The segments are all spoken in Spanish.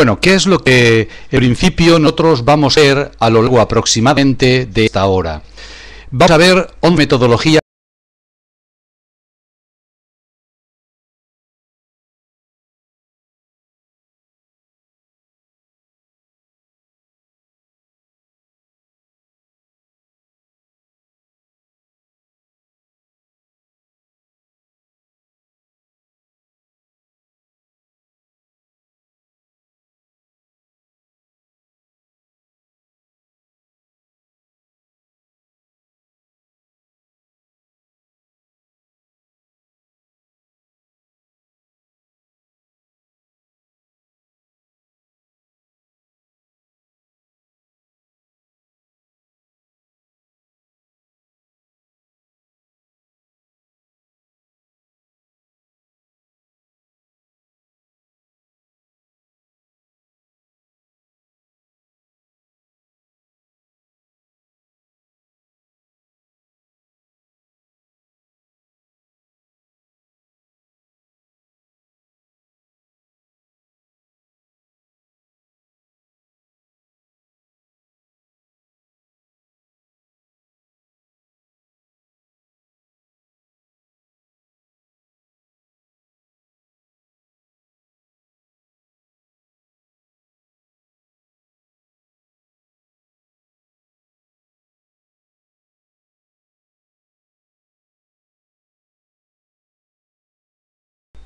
Bueno, ¿qué es lo que en principio nosotros vamos a ver a lo largo aproximadamente de esta hora? Vamos a ver 11 metodologías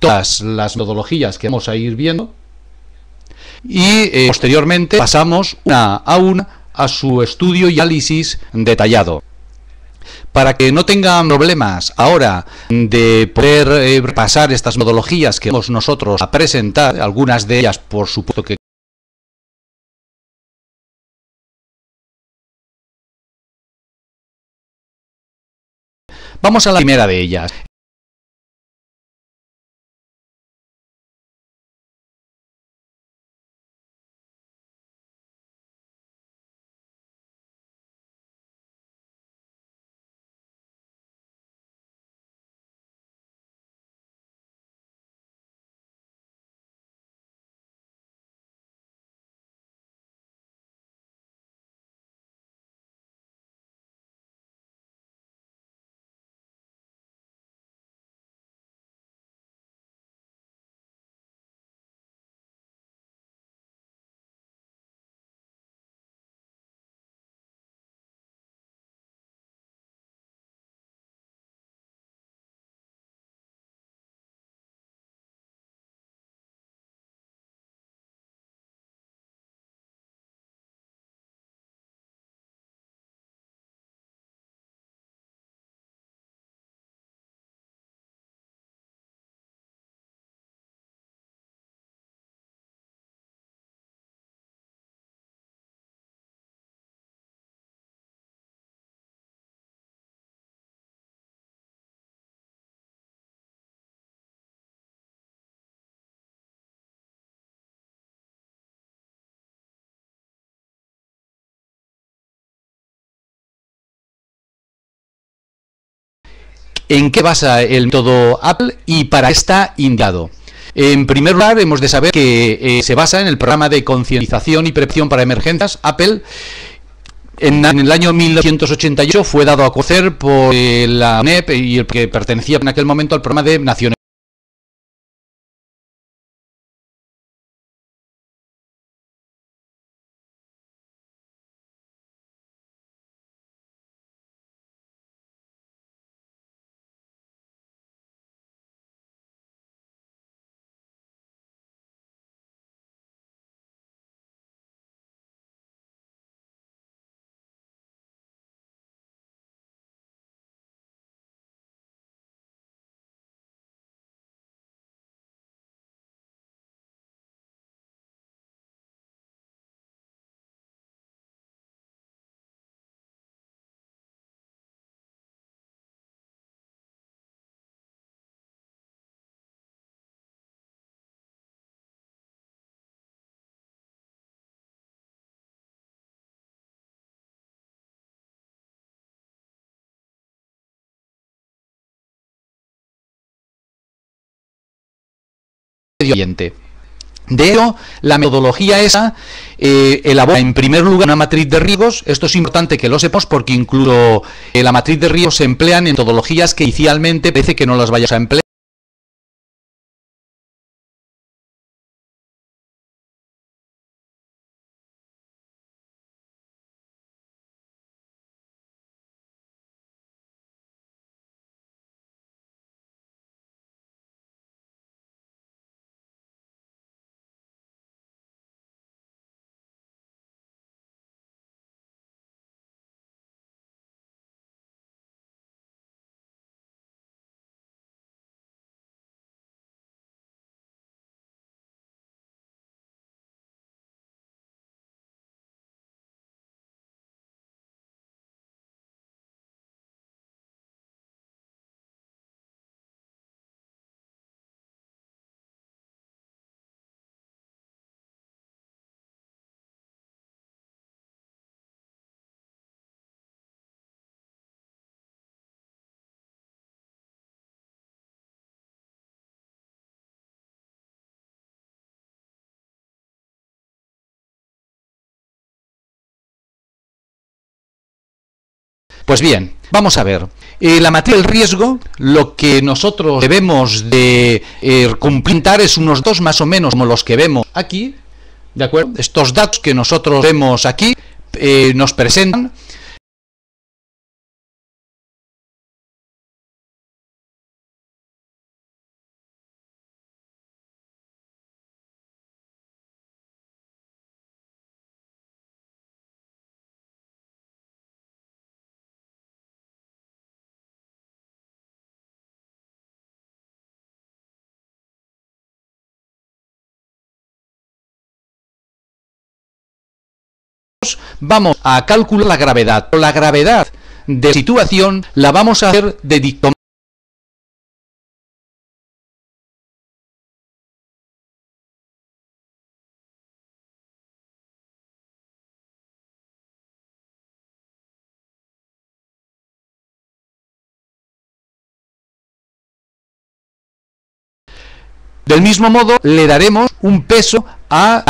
todas las metodologías que vamos a ir viendo y posteriormente pasamos una a una a su estudio y análisis detallado. Para que no tengan problemas ahora de poder repasar estas metodologías que vamos nosotros a presentar, algunas de ellas por supuesto que vamos a la primera de ellas. ¿En qué basa el método Apple y para qué está indicado? En primer lugar, hemos de saber que se basa en el programa de concienciación y prevención para emergencias Apple. En el año 1988 fue dado a conocer por la UNEP y el que pertenecía en aquel momento al programa de Naciones Medio Ambiente. De hecho, la metodología esa elabora en primer lugar una matriz de riesgos. Esto es importante que lo sepamos porque incluso la matriz de riesgos se emplean en metodologías que inicialmente parece que no las vayas a emplear. Pues bien, vamos a ver. La matriz del riesgo, lo que nosotros debemos de completar es unos datos más o menos como los que vemos aquí, ¿de acuerdo? Estos datos que nosotros vemos aquí nos presentan vamos a calcular la gravedad. La gravedad de la situación la vamos a hacer de dictograma. Del mismo modo, le daremos un peso a